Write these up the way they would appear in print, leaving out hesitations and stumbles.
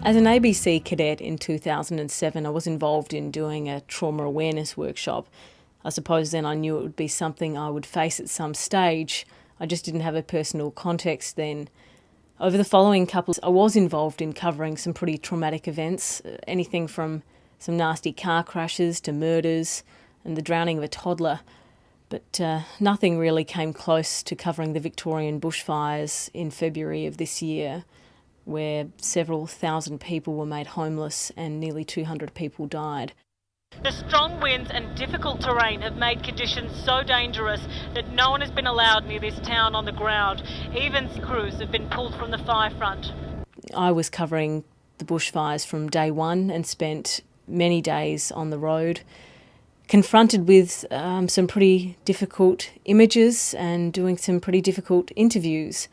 As an ABC cadet in 2007, I was involved in doing a trauma awareness workshop. I suppose then I knew it would be something I would face at some stage. I just didn't have a personal context then. Over the following couple, I was involved in covering some pretty traumatic events, anything from some nasty car crashes to murders and the drowning of a toddler. But nothing really came close to covering the Victorian bushfires in February of this year, where several thousand people were made homeless and nearly 200 people died. The strong winds and difficult terrain have made conditions so dangerous that no one has been allowed near this town on the ground. Even crews have been pulled from the fire front. I was covering the bushfires from day one and spent many days on the road, confronted with some pretty difficult images and doing some pretty difficult interviews.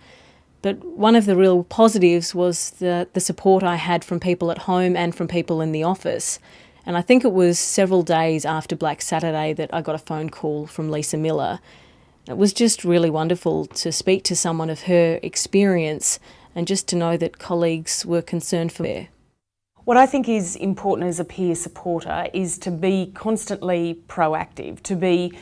But one of the real positives was the support I had from people at home and from people in the office. And I think it was several days after Black Saturday that I got a phone call from Lisa Miller. It was just really wonderful to speak to someone of her experience and just to know that colleagues were concerned for her. What I think is important as a peer supporter is to be constantly proactive, to be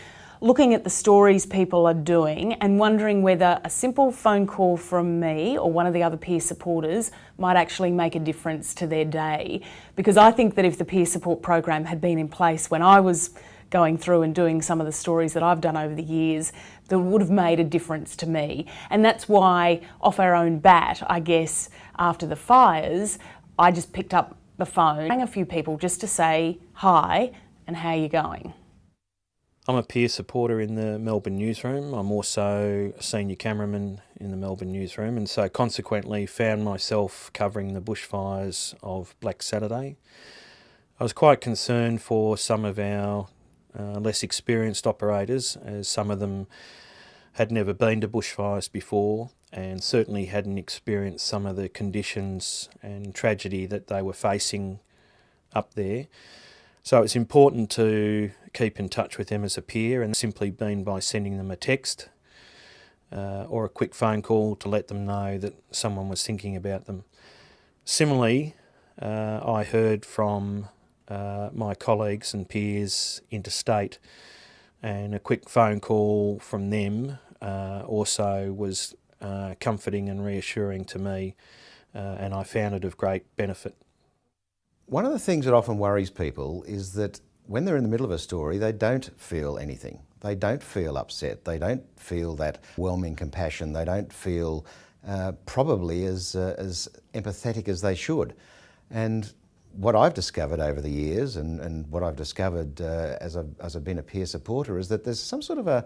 looking at the stories people are doing and wondering whether a simple phone call from me or one of the other peer supporters might actually make a difference to their day. Because I think that if the peer support program had been in place when I was going through and doing some of the stories that I've done over the years, that would have made a difference to me. And that's why, off our own bat, I guess, after the fires, I just picked up the phone, rang a few people just to say hi and how you going. I'm a peer supporter in the Melbourne newsroom. I'm also a senior cameraman in the Melbourne newsroom, and so consequently found myself covering the bushfires of Black Saturday. I was quite concerned for some of our less experienced operators, as some of them had never been to bushfires before and certainly hadn't experienced some of the conditions and tragedy that they were facing up there. So it's important to keep in touch with them as a peer, and simply been by sending them a text or a quick phone call to let them know that someone was thinking about them. Similarly, I heard from my colleagues and peers interstate, and a quick phone call from them also was comforting and reassuring to me, and I found it of great benefit. One of the things that often worries people is that when they're in the middle of a story, they don't feel anything. They don't feel upset. They don't feel that overwhelming compassion. They don't feel probably as empathetic as they should. And what I've discovered over the years, and what I've discovered as I've been a peer supporter, is that there's some sort of a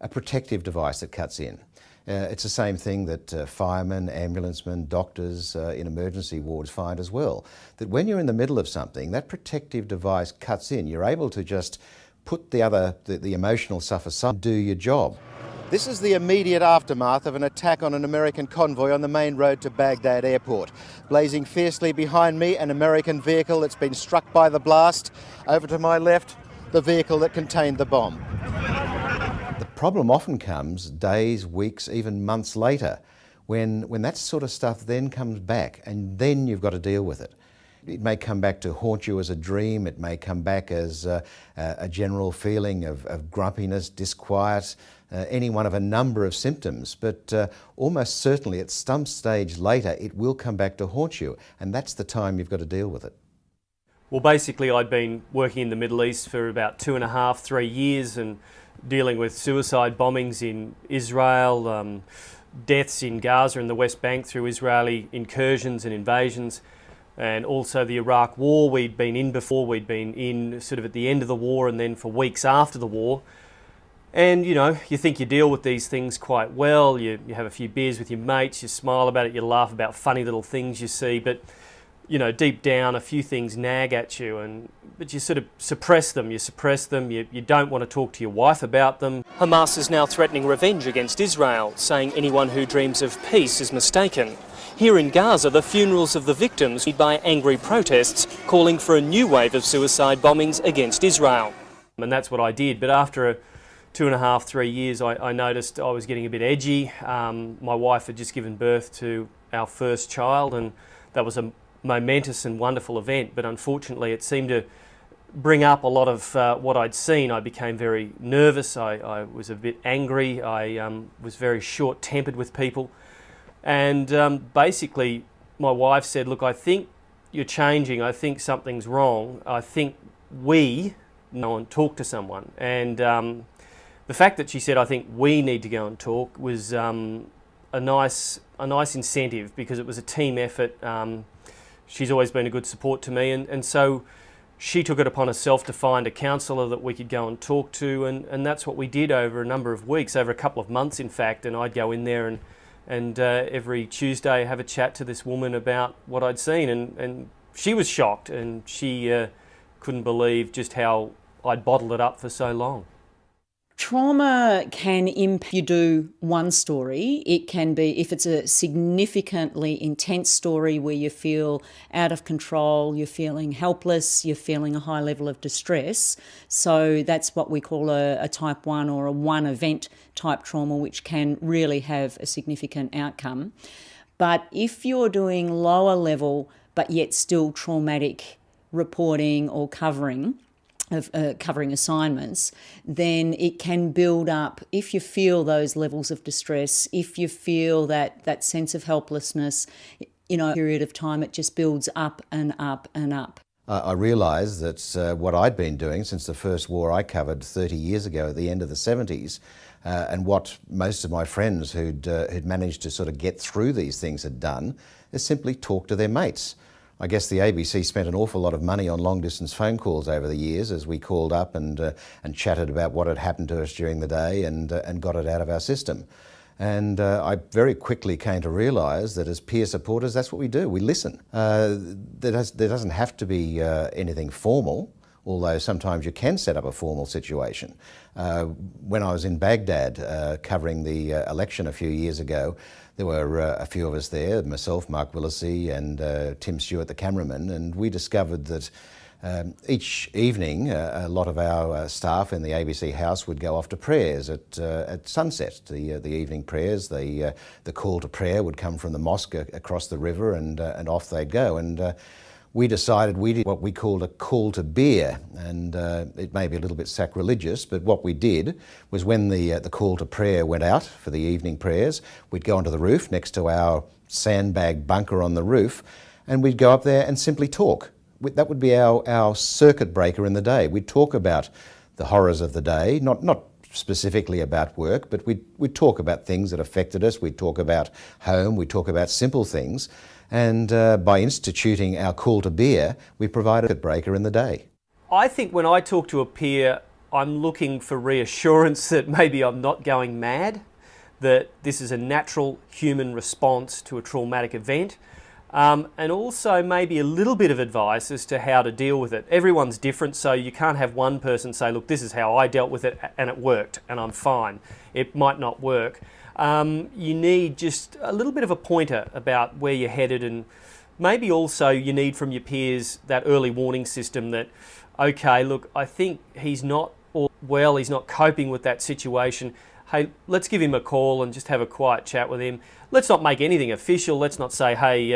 protective device that cuts in. It's the same thing that firemen, ambulancemen, doctors in emergency wards find as well. That when you're in the middle of something, that protective device cuts in. You're able to just put the emotional stuff aside and do your job. This is the immediate aftermath of an attack on an American convoy on the main road to Baghdad Airport. Blazing fiercely behind me, an American vehicle that's been struck by the blast. Over to my left, the vehicle that contained the bomb. The problem often comes days, weeks, even months later, when that sort of stuff then comes back, and then you've got to deal with it. It may come back to haunt you as a dream. It may come back as a general feeling of grumpiness, disquiet, any one of a number of symptoms. But almost certainly at some stage later, it will come back to haunt you, and that's the time you've got to deal with it. Well, basically, I'd been working in the Middle East for about 2.5, 3 years, and dealing with suicide bombings in Israel, deaths in Gaza and the West Bank through Israeli incursions and invasions, and also the Iraq War. We'd been in before, we'd been in sort of at the end of the war and then for weeks after the war. And, you know, you think you deal with these things quite well, you have a few beers with your mates, you smile about it, you laugh about funny little things you see, but, you know, deep down a few things nag at you, but you sort of suppress them, you don't want to talk to your wife about them. Hamas is now threatening revenge against Israel, saying anyone who dreams of peace is mistaken. Here in Gaza, the funerals of the victims lead by angry protests calling for a new wave of suicide bombings against Israel. And that's what I did, but after 2.5, 3 years, I noticed I was getting a bit edgy. My wife had just given birth to our first child, and that was a momentous and wonderful event, but unfortunately it seemed to bring up a lot of what I'd seen. I became very nervous, I was a bit angry, I was very short-tempered with people, and basically my wife said, look, I think you're changing, I think something's wrong, I think we go and talk to someone. And the fact that she said, I think we need to go and talk, was a nice incentive, because it was a team effort. She's always been a good support to me, and so she took it upon herself to find a counsellor that we could go and talk to, and that's what we did over a number of weeks, over a couple of months in fact, and I'd go in there and every Tuesday have a chat to this woman about what I'd seen, and she was shocked, and she couldn't believe just how I'd bottled it up for so long. Trauma can impact. You do one story, it can be, if it's a significantly intense story where you feel out of control, you're feeling helpless, you're feeling a high level of distress. So that's what we call a type 1 or a one event type trauma, which can really have a significant outcome. But if you're doing lower level but yet still traumatic reporting or covering assignments, then it can build up. If you feel those levels of distress, if you feel that sense of helplessness, period of time, it just builds up and up and up. I realised that what I'd been doing since the first war I covered 30 years ago at the end of the 70s, and what most of my friends who'd managed to sort of get through these things had done, is simply talk to their mates. I guess the ABC spent an awful lot of money on long-distance phone calls over the years as we called up and chatted about what had happened to us during the day and got it out of our system. And I very quickly came to realise that as peer supporters, that's what we do. We listen. There doesn't have to be anything formal, although sometimes you can set up a formal situation. When I was in Baghdad covering the election a few years ago, there were a few of us there, myself, Mark Willesee and Tim Stewart, the cameraman, and we discovered that each evening a lot of our staff in the ABC house would go off to prayers at sunset, the evening prayers. The call to prayer would come from the mosque across the river, and off they'd go. And we decided we did what we called a call to beer, and it may be a little bit sacrilegious, but what we did was when the call to prayer went out for the evening prayers, we'd go onto the roof next to our sandbag bunker on the roof, and we'd go up there and simply talk. That would be our circuit breaker in the day. We'd talk about the horrors of the day, not specifically about work, but we'd talk about things that affected us. We'd talk about home, we'd talk about simple things. And by instituting our call to beer, we provided a breaker in the day. I think when I talk to a peer, I'm looking for reassurance that maybe I'm not going mad, that this is a natural human response to a traumatic event, and also maybe a little bit of advice as to how to deal with it. Everyone's different, so you can't have one person say, look, this is how I dealt with it and it worked and I'm fine. It might not work. You need just a little bit of a pointer about where you're headed, and maybe also you need from your peers that early warning system that, okay, look, I think he's not he's not coping with that situation. Hey, let's give him a call and just have a quiet chat with him. Let's not make anything official. Let's not say, hey,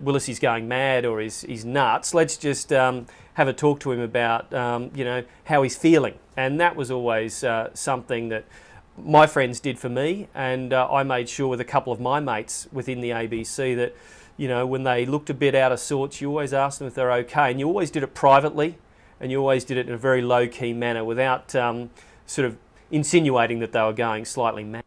Willesie's going mad or he's nuts. Let's just have a talk to him about, how he's feeling. And that was always something that my friends did for me, and I made sure with a couple of my mates within the ABC that, when they looked a bit out of sorts, you always asked them if they're okay, and you always did it privately, and you always did it in a very low-key manner without sort of insinuating that they were going slightly mad.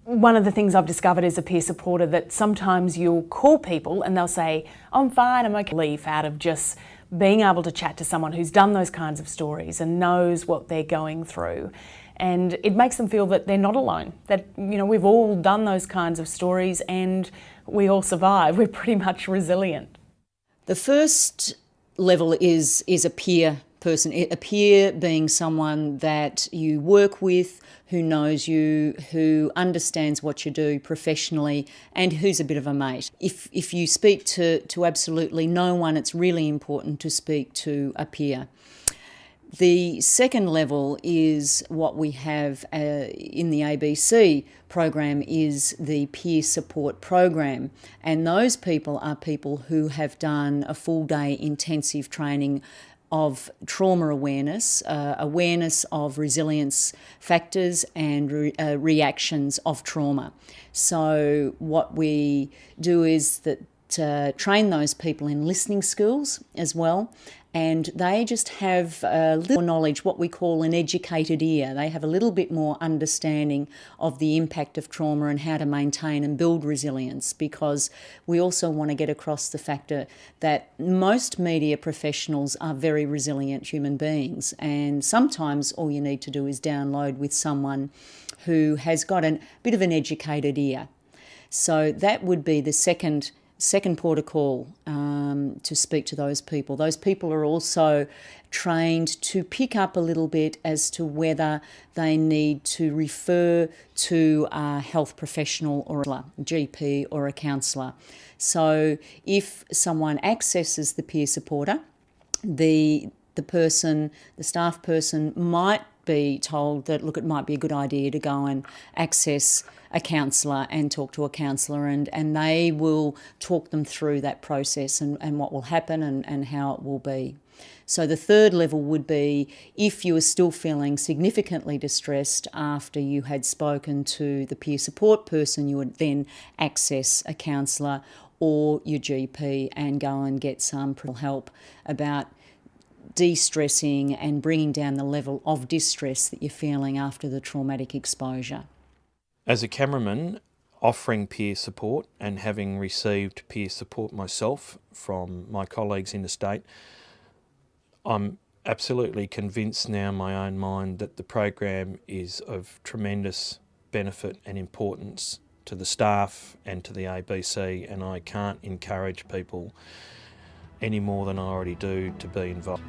One of the things I've discovered as a peer supporter, that sometimes you'll call people and they'll say, I'm fine, I'm okay. Leave out of just being able to chat to someone who's done those kinds of stories and knows what they're going through. And it makes them feel that they're not alone, that, we've all done those kinds of stories and we all survive. We're pretty much resilient. The first level is a peer person, a peer being someone that you work with, who knows you, who understands what you do professionally, and who's a bit of a mate. If you speak to absolutely no one, it's really important to speak to a peer. The second level is what we have in the ABC program is the peer support program, and those people are people who have done a full day intensive training of trauma awareness, awareness of resilience factors and reactions of trauma. So what we do is that train those people in listening skills as well, and they just have a little knowledge, what we call an educated ear. They have a little bit more understanding of the impact of trauma and how to maintain and build resilience, because we also want to get across the factor that most media professionals are very resilient human beings, and sometimes all you need to do is download with someone who has got a bit of an educated ear. So that would be the second port of call to speak to those people. Those people are also trained to pick up a little bit as to whether they need to refer to a health professional or a GP or a counsellor. So if someone accesses the peer supporter, the staff person might be told that, look, it might be a good idea to go and access a counsellor and talk to a counsellor, and they will talk them through that process and what will happen and how it will be. So the third level would be if you are still feeling significantly distressed after you had spoken to the peer support person, you would then access a counsellor or your GP and go and get some help about de-stressing and bringing down the level of distress that you're feeling after the traumatic exposure. As a cameraman, offering peer support and having received peer support myself from my colleagues interstate, I'm absolutely convinced now in my own mind that the program is of tremendous benefit and importance to the staff and to the ABC, and I can't encourage people any more than I already do to be involved.